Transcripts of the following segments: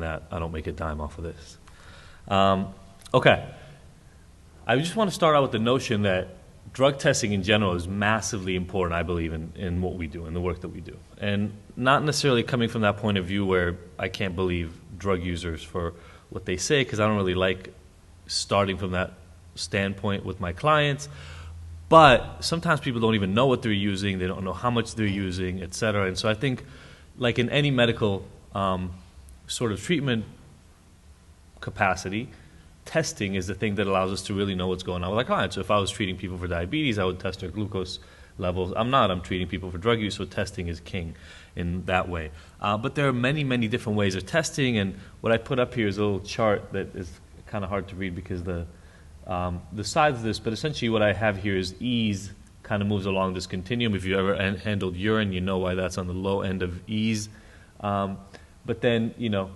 that I don't make a dime off of this. Okay. I just want to start out with the notion that drug testing in general is massively important, I believe, in what we do, in the work that we do. And not necessarily coming from that point of view where I can't believe drug users for what they say, because I don't really like starting from that standpoint with my clients. But sometimes people don't even know what they're using, they don't know how much they're using, et cetera. And so I think, like in any medical sort of treatment capacity, testing is the thing that allows us to really know what's going on with our clients. So if I was treating people for diabetes, I would test their glucose levels. I'm treating people for drug use, so testing is king in that way. But there are many, many different ways of testing, and what I put up here is a little chart that is kind of hard to read because the size of this, but essentially what I have here is ease kind of moves along this continuum. If you ever handled urine, you know why that's on the low end of ease. But then,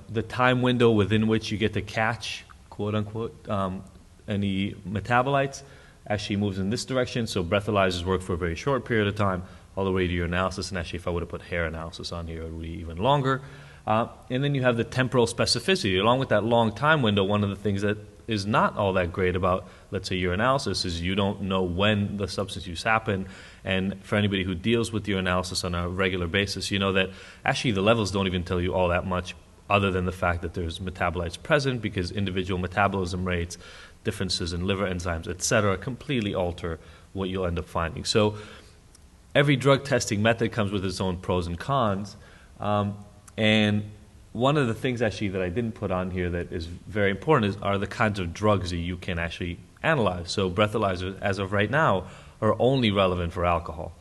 the time window within which you get to catch, quote unquote, any metabolites actually moves in this direction. So breathalyzers work for a very short period of time, all the way to your analysis. And actually, if I would have put hair analysis on here, it would be even longer. And then you have the temporal specificity. Along with that long time window, one of the things that is not all that great about, let's say, your analysis is you don't know when the substance use happened. And for anybody who deals with your analysis on a regular basis, you know that actually the levels don't even tell you all that much, other than the fact that there's metabolites present, because individual metabolism rates, differences in liver enzymes, et cetera, completely alter what you'll end up finding. So every drug testing method comes with its own pros and cons. And one of the things actually that I didn't put on here that is very important are the kinds of drugs that you can actually analyze. So breathalyzers, as of right now, are only relevant for alcohol.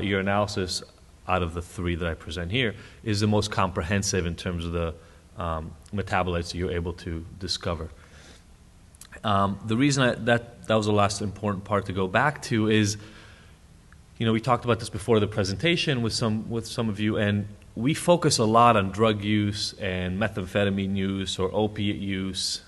Your analysis out of the three that I present here is the most comprehensive in terms of the metabolites that you're able to discover. The reason that was the last important part to go back to is, we talked about this before the presentation with some of you, and we focus a lot on drug use and methamphetamine use or opiate use.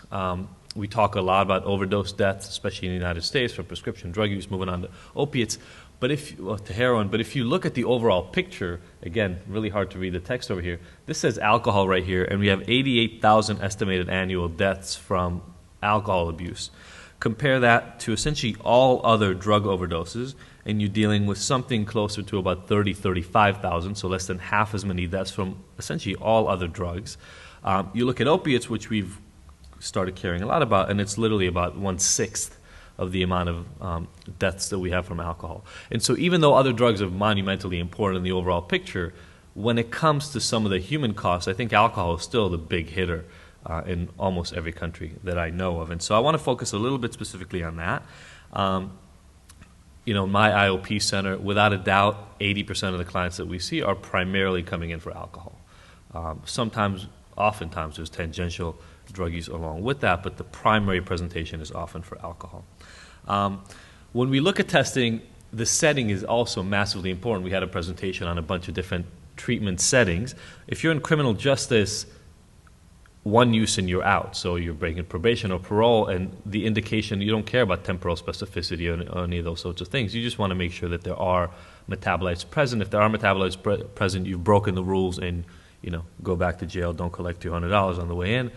We talk a lot about overdose deaths, especially in the United States, for prescription drug use, moving on to opiates. To heroin, but if you look at the overall picture, again, really hard to read the text over here, this says alcohol right here, and we have 88,000 estimated annual deaths from alcohol abuse. Compare that to essentially all other drug overdoses, and you're dealing with something closer to about 35,000, so less than half as many deaths from essentially all other drugs. You look at opiates, which we've started caring a lot about, and it's literally about 1/6 of the amount of deaths that we have from alcohol. And so even though other drugs are monumentally important in the overall picture, when it comes to some of the human costs, I think alcohol is still the big hitter in almost every country that I know of. And so I want to focus a little bit specifically on that. My IOP center, without a doubt, 80% of the clients that we see are primarily coming in for alcohol. Oftentimes there's tangential drug use along with that, but the primary presentation is often for alcohol. When we look at testing, the setting is also massively important. We had a presentation on a bunch of different treatment settings. If you're in criminal justice, one use and you're out. So you're breaking probation or parole, and the indication, you don't care about temporal specificity or any of those sorts of things. You just want to make sure that there are metabolites present. If there are metabolites present, you've broken the rules and go back to jail, don't collect $200 on the way in.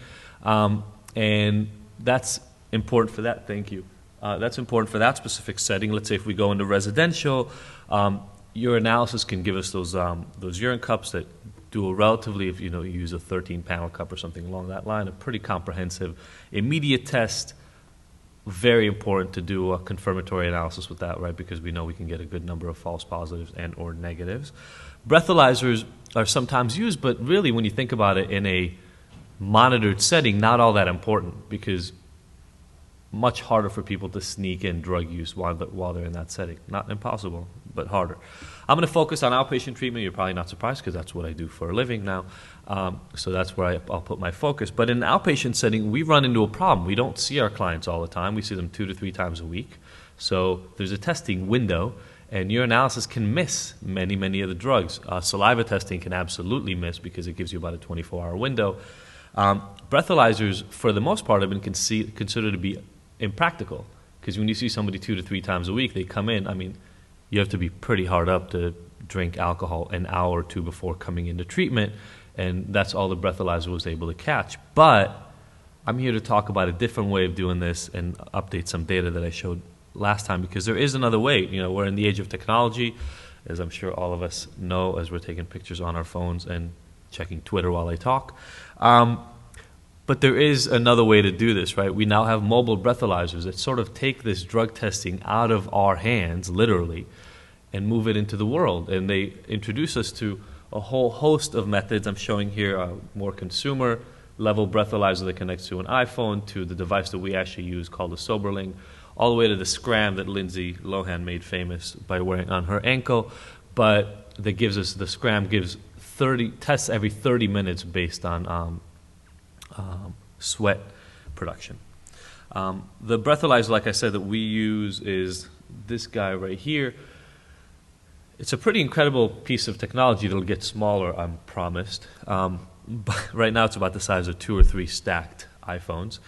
And that's important for that. Thank you. That's important for that specific setting. Let's say if we go into residential, your analysis can give us those urine cups that do a relatively, if you use a 13-panel cup or something along that line, a pretty comprehensive immediate test. Very important to do a confirmatory analysis with that, right? Because we know we can get a good number of false positives and or negatives. Breathalyzers are sometimes used, but really when you think about it in a monitored setting, not all that important, because much harder for people to sneak in drug use while they're in that setting. Not impossible, but harder. I'm going to focus on outpatient treatment. You're probably not surprised because that's what I do for a living now. So that's where I'll put my focus. But in an outpatient setting, we run into a problem. We don't see our clients all the time. We see them 2 to 3 times a week. So there's a testing window, and your analysis can miss many, many of the drugs. Saliva testing can absolutely miss because it gives you about a 24-hour window. Breathalyzers, for the most part, have been considered to be impractical, because when you see somebody 2 to 3 times a week, they come in. I mean, you have to be pretty hard up to drink alcohol an hour or two before coming into treatment, and that's all the breathalyzer was able to catch. But I'm here to talk about a different way of doing this and update some data that I showed last time, because there is another way. You know, we're in the age of technology, as I'm sure all of us know, as we're taking pictures on our phones and checking Twitter while I talk. But there is another way to do this, right? We now have mobile breathalyzers that sort of take this drug testing out of our hands, literally, and move it into the world. And they introduce us to a whole host of methods. I'm showing here a more consumer-level breathalyzer that connects to an iPhone, to the device that we actually use called the Soberling, all the way to the Scram that Lindsay Lohan made famous by wearing on her ankle. But that gives us, the Scram gives 30 tests every 30 minutes based on sweat production. The breathalyzer, like I said, that we use is this guy right here. It's a pretty incredible piece of technology that'll get smaller, I'm promised. But right now it's about the size of 2 or 3 stacked iPhones.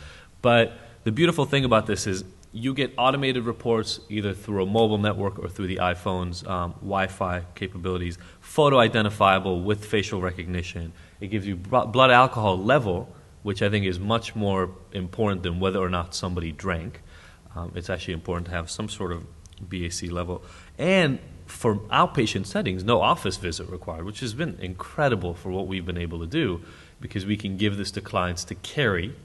But the beautiful thing about this is you get automated reports either through a mobile network or through the iPhone's Wi-Fi capabilities, photo identifiable with facial recognition. It gives you blood alcohol level, which I think is much more important than whether or not somebody drank. It's actually important to have some sort of BAC level. And for outpatient settings, no office visit required, which has been incredible for what we've been able to do, because we can give this to clients to carry,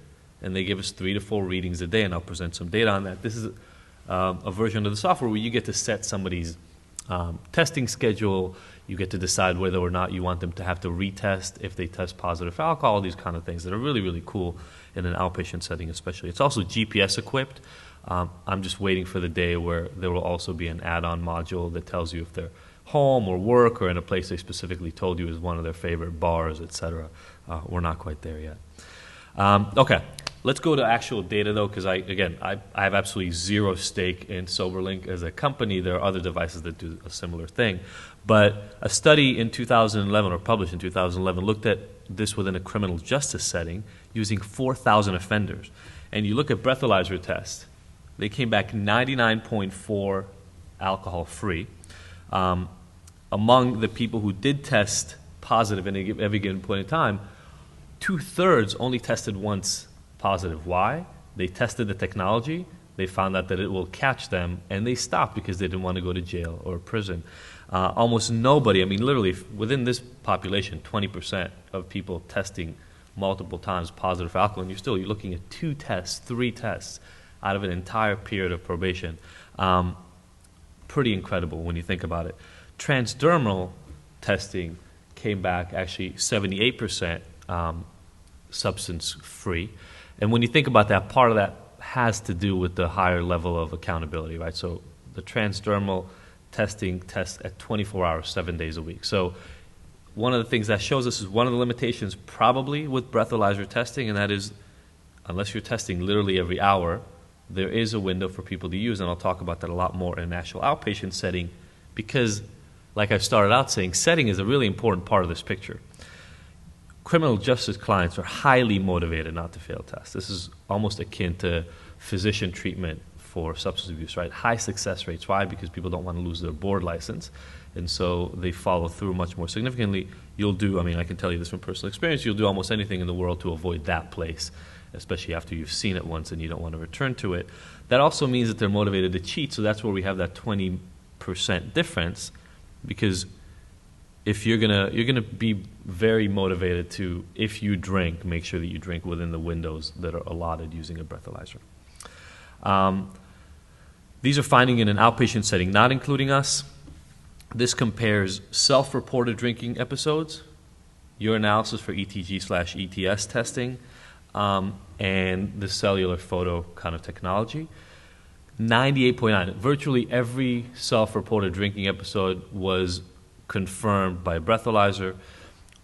and they give us 3 to 4 readings a day, and I'll present some data on that. This is a version of the software where you get to set somebody's testing schedule. You get to decide whether or not you want them to have to retest if they test positive for alcohol, these kind of things that are really, really cool in an outpatient setting especially. It's also GPS equipped. I'm just waiting for the day where there will also be an add-on module that tells you if they're home or work or in a place they specifically told you is one of their favorite bars, etc. We're not quite there yet. Okay, let's go to actual data though, because I have absolutely zero stake in Soberlink as a company. There are other devices that do a similar thing. But a study in 2011, or published in 2011, looked at this within a criminal justice setting using 4,000 offenders. And you look at breathalyzer tests, they came back 99.4 alcohol-free. Among the people who did test positive at every given point in time, 2/3 only tested once positive. Why? They tested the technology, they found out that it will catch them, and they stopped because they didn't want to go to jail or prison. Almost nobody, I mean literally within this population, 20% of people testing multiple times positive for alcohol, and you're looking at 2 tests, 3 tests out of an entire period of probation. Pretty incredible when you think about it. Transdermal testing came back actually 78% substance free. And when you think about that, part of that has to do with the higher level of accountability, right? So the transdermal testing tests at 24 hours, 7 days a week. So one of the things that shows us is one of the limitations probably with breathalyzer testing, and that is unless you're testing literally every hour, there is a window for people to use, and I'll talk about that a lot more in an actual outpatient setting, because like I started out saying, setting is a really important part of this picture. Criminal justice clients are highly motivated not to fail tests. This is almost akin to physician treatment for substance abuse, right? High success rates. Why? Because people don't want to lose their board license, and so they follow through much more significantly. You'll do, I mean, I can tell you this from personal experience, you'll do almost anything in the world to avoid that place, especially after you've seen it once and you don't want to return to it. That also means that they're motivated to cheat, so that's where we have that 20% difference, because if you're gonna be very motivated to, if you drink, make sure that you drink within the windows that are allotted using a breathalyzer. These are finding in an outpatient setting, not including us. This compares self-reported drinking episodes, urinalysis for ETG/ETS testing, and the cellular photo kind of technology. 98.9, virtually every self-reported drinking episode was confirmed by a breathalyzer.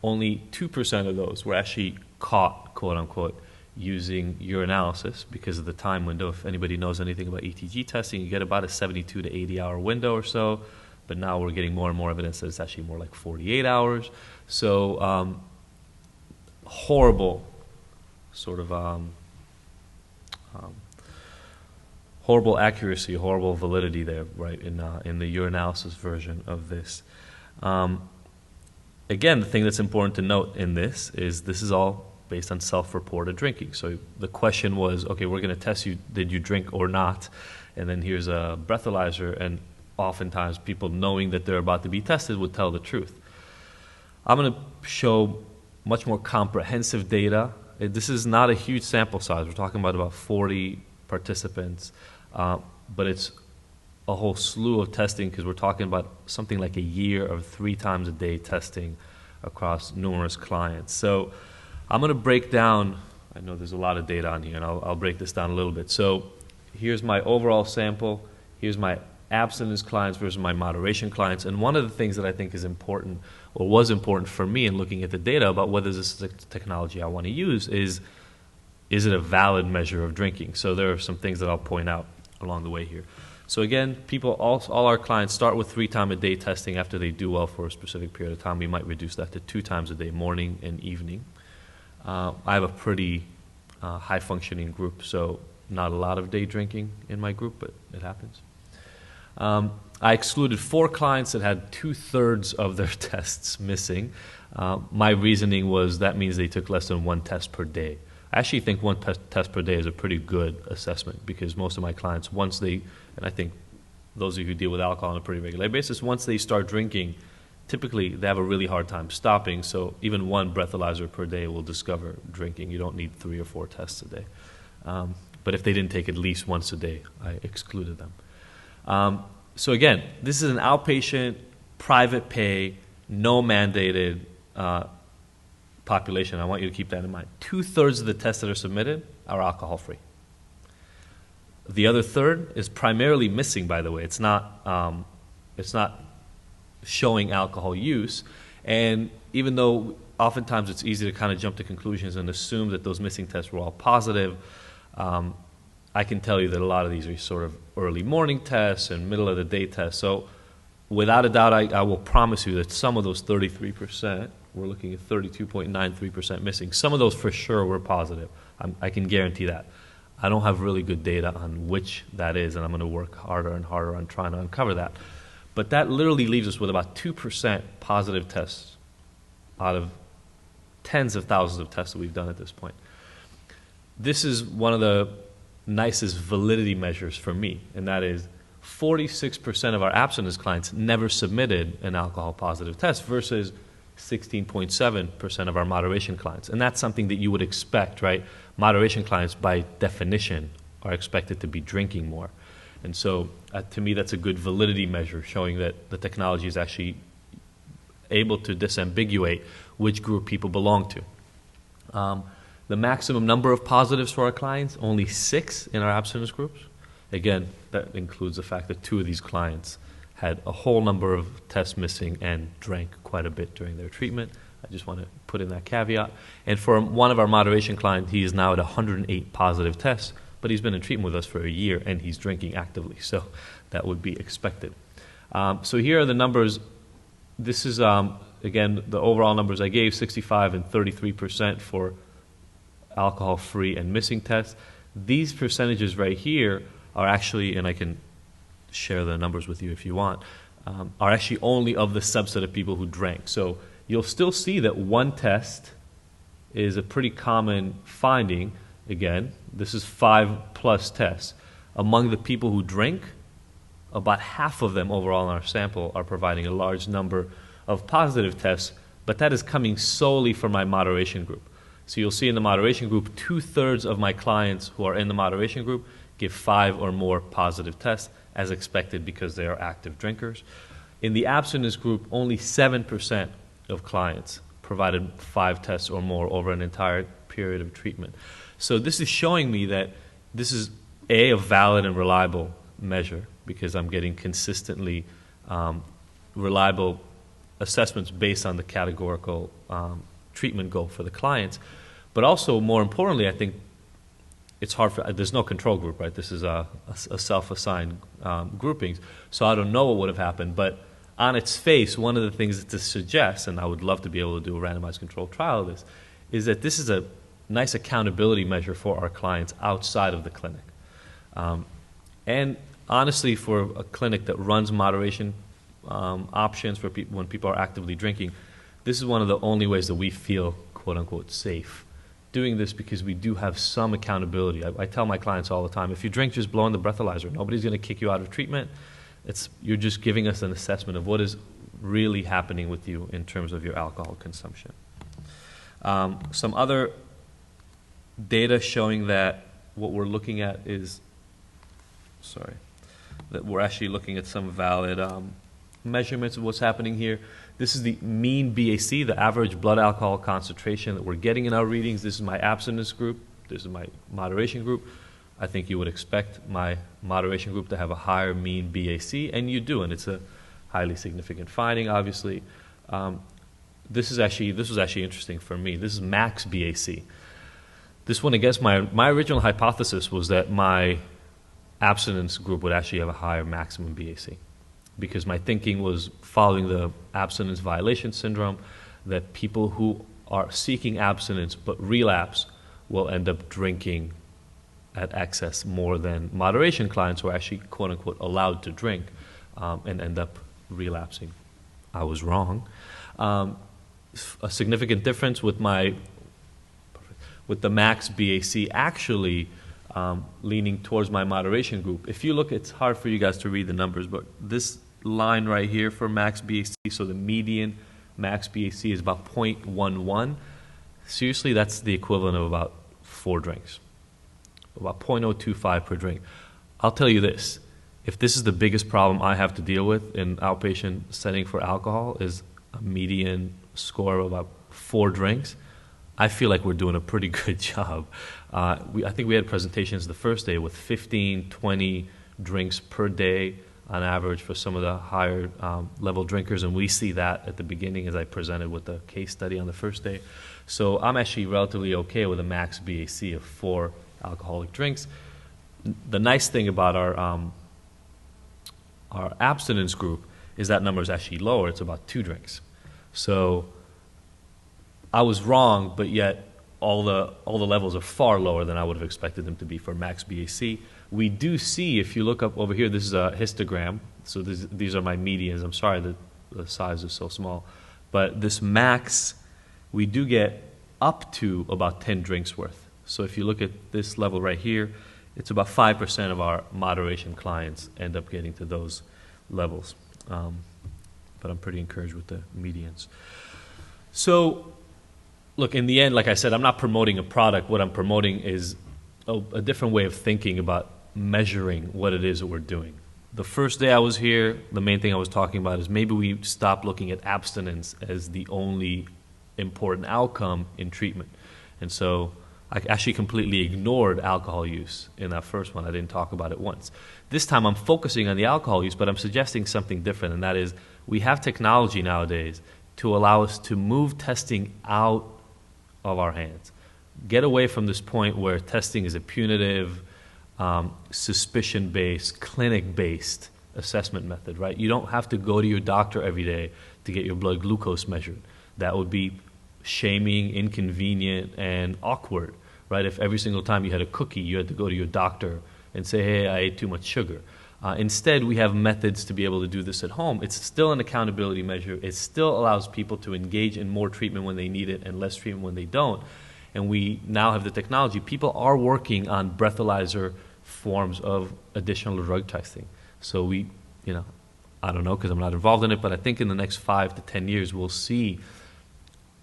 Only 2% of those were actually caught, quote unquote, using urinalysis because of the time window. If anybody knows anything about ETG testing, you get about a 72 to 80 hour window or so, but now we're getting more and more evidence that it's actually more like 48 hours. So horrible sort of horrible accuracy, horrible validity there, right, in the urinalysis version of this. Again, the thing that's important to note in this is all based on self-reported drinking. So the question was, okay, we're going to test you, did you drink or not? And then here's a breathalyzer, and oftentimes people knowing that they're about to be tested would tell the truth. I'm going to show much more comprehensive data. This is not a huge sample size. We're talking about 40 participants, but it's a whole slew of testing because we're talking about something like a year of 3 times a day testing across numerous clients. So I'm going to break down, I know there's a lot of data on here, and I'll break this down a little bit. So here's my overall sample, here's my abstinence clients versus my moderation clients, and one of the things that I think is important, or was important for me in looking at the data about whether this is a technology I want to use is it a valid measure of drinking? So there are some things that I'll point out along the way here. So again, all our clients start with 3 times a day testing. After they do well for a specific period of time, we might reduce that to 2 times a day, morning and evening. I have a pretty high-functioning group, so not a lot of day drinking in my group, but it happens. I excluded 4 clients that had 2/3 of their tests missing. My reasoning was that means they took less than 1 test per day. I actually think 1 test per day is a pretty good assessment because most of my clients, once they, and I think those of you who deal with alcohol on a pretty regular basis, once they start drinking, typically they have a really hard time stopping, so even 1 breathalyzer per day will discover drinking. You don't need 3 or 4 tests a day. But if they didn't take at least once a day, I excluded them. So again, this is an outpatient, private pay, no mandated population. I want you to keep that in mind. 2/3 of the tests that are submitted are alcohol-free. The other third is primarily missing, by the way. It's not showing alcohol use. And even though oftentimes it's easy to kind of jump to conclusions and assume that those missing tests were all positive, I can tell you that a lot of these are sort of early morning tests and middle of the day tests. So without a doubt, I will promise you that some of those 33%, we're looking at 32.93% missing, some of those for sure were positive. I can guarantee that. I don't have really good data on which that is, and I'm going to work harder and harder on trying to uncover that. But that literally leaves us with about 2% positive tests out of tens of thousands of tests that we've done at this point. This is one of the nicest validity measures for me, and that is 46% of our abstinence clients never submitted an alcohol positive test versus 16.7% of our moderation clients. And that's something that you would expect, right? Moderation clients, by definition, are expected to be drinking more. And so, to me, that's a good validity measure, showing that the technology is actually able to disambiguate which group people belong to. The maximum number of positives for our clients, only 6 in our abstinence groups. Again, that includes the fact that 2 of these clients had a whole number of tests missing and drank quite a bit during their treatment. I just want to put in that caveat. And for one of our moderation clients, he is now at 108 positive tests, but he's been in treatment with us for a year and he's drinking actively, so that would be expected. So here are the numbers. This is, again, the overall numbers I gave, 65 and 33% for alcohol-free and missing tests. These percentages right here are actually, and I can share the numbers with you if you want, are actually only of the subset of people who drank. So you'll still see that 1 test is a pretty common finding. Again, this is 5+ tests. Among the people who drink, about half of them overall in our sample are providing a large number of positive tests, but that is coming solely from my moderation group. So you'll see in the moderation group, 2/3 of my clients who are in the moderation group give 5 or more positive tests, as expected because they are active drinkers. In the abstinence group, only 7% of clients provided 5 tests or more over an entire period of treatment. So this is showing me that this is a valid and reliable measure because I'm getting consistently reliable assessments based on the categorical treatment goal for the clients. But also, more importantly, I think it's hard for, there's no control group, right? This is a self-assigned groupings, so I don't know what would have happened. But on its face, one of the things that this suggests, and I would love to be able to do a randomized controlled trial of this, is that this is a nice accountability measure for our clients outside of the clinic. And honestly, for a clinic that runs moderation options for when people are actively drinking. This is one of the only ways that we feel, quote unquote, safe doing this, because we do have some accountability. I tell my clients all the time, if you drink, just blow in the breathalyzer. Nobody's going to kick you out of treatment. You're just giving us an assessment of what is really happening with you in terms of your alcohol consumption. Some other data showing that what we're looking at is, that we're actually looking at some valid measurements of what's happening here. This is the mean BAC, the average blood alcohol concentration that we're getting in our readings. This is my abstinence group. This is my moderation group. I think you would expect my moderation group to have a higher mean BAC, and you do, and it's a highly significant finding, obviously. This was actually interesting for me. This is max BAC. This one, I guess my original hypothesis was that my abstinence group would actually have a higher maximum BAC, because my thinking was following the abstinence violation syndrome, that people who are seeking abstinence but relapse will end up drinking at excess more than moderation clients who are actually, quote unquote, allowed to drink and end up relapsing. I was wrong. A significant difference with the max BAC actually leaning towards my moderation group. If you look, it's hard for you guys to read the numbers, but this line right here for max BAC, so the median max BAC is about 0.11. Seriously, that's the equivalent of about 4 drinks, about 0.025 per drink. I'll tell you this, if this is the biggest problem I have to deal with in outpatient setting for alcohol, is a median score of about 4 drinks, I feel like we're doing a pretty good job. I think we had presentations the first day with 15, 20 drinks per day on average for some of the higher level drinkers, and we see that at the beginning as I presented with the case study on the first day. So I'm actually relatively okay with a max BAC of 4 alcoholic drinks. The nice thing about our abstinence group is that number is actually lower. It's about 2 drinks. So I was wrong, but yet all the levels are far lower than I would have expected them to be for max BAC. We do see, if you look up over here, this is a histogram. So these are my medians. I'm sorry that the size is so small. But this max, we do get up to about 10 drinks worth. So if you look at this level right here, it's about 5% of our moderation clients end up getting to those levels. But I'm pretty encouraged with the medians. So look, in the end, like I said, I'm not promoting a product. What I'm promoting is a different way of thinking about measuring what it is that we're doing. The first day I was here, the main thing I was talking about is maybe we stop looking at abstinence as the only important outcome in treatment. And so I actually completely ignored alcohol use in that first one. I didn't talk about it once. This time I'm focusing on the alcohol use, but I'm suggesting something different, and that is we have technology nowadays to allow us to move testing out of our hands. Get away from this point where testing is a punitive, suspicion-based, clinic-based assessment method, right? You don't have to go to your doctor every day to get your blood glucose measured. That would be shaming, inconvenient, and awkward, right? If every single time you had a cookie, you had to go to your doctor and say, hey, I ate too much sugar. Instead, we have methods to be able to do this at home. It's still an accountability measure. It still allows people to engage in more treatment when they need it and less treatment when they don't. And we now have the technology. People are working on breathalyzer forms of additional drug testing. So we, I don't know because I'm not involved in it, but I think in the next 5 to 10 years, we'll see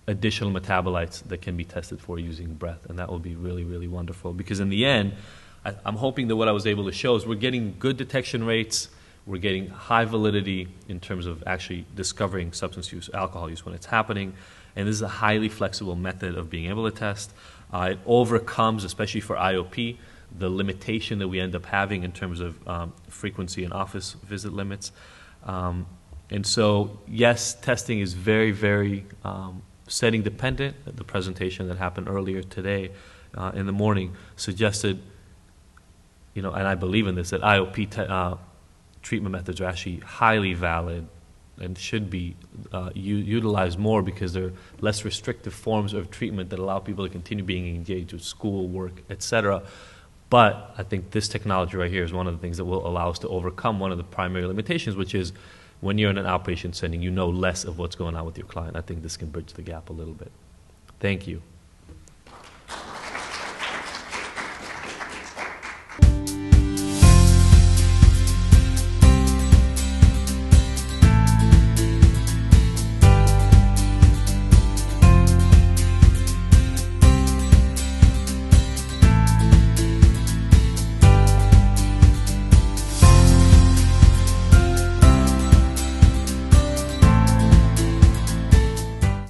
additional metabolites that can be tested for using breath. And that will be really, really wonderful, because in the end, I'm hoping that what I was able to show is we're getting good detection rates, we're getting high validity in terms of actually discovering substance use, alcohol use when it's happening, and this is a highly flexible method of being able to test. It overcomes, especially for IOP, the limitation that we end up having in terms of frequency and office visit limits. And so, yes, testing is very, very setting dependent. The presentation that happened earlier today in the morning suggested, and I believe in this, that IOP treatment methods are actually highly valid and should be utilized more, because they're less restrictive forms of treatment that allow people to continue being engaged with school, work, etc. But I think this technology right here is one of the things that will allow us to overcome one of the primary limitations, which is when you're in an outpatient setting, you know less of what's going on with your client. I think this can bridge the gap a little bit. Thank you.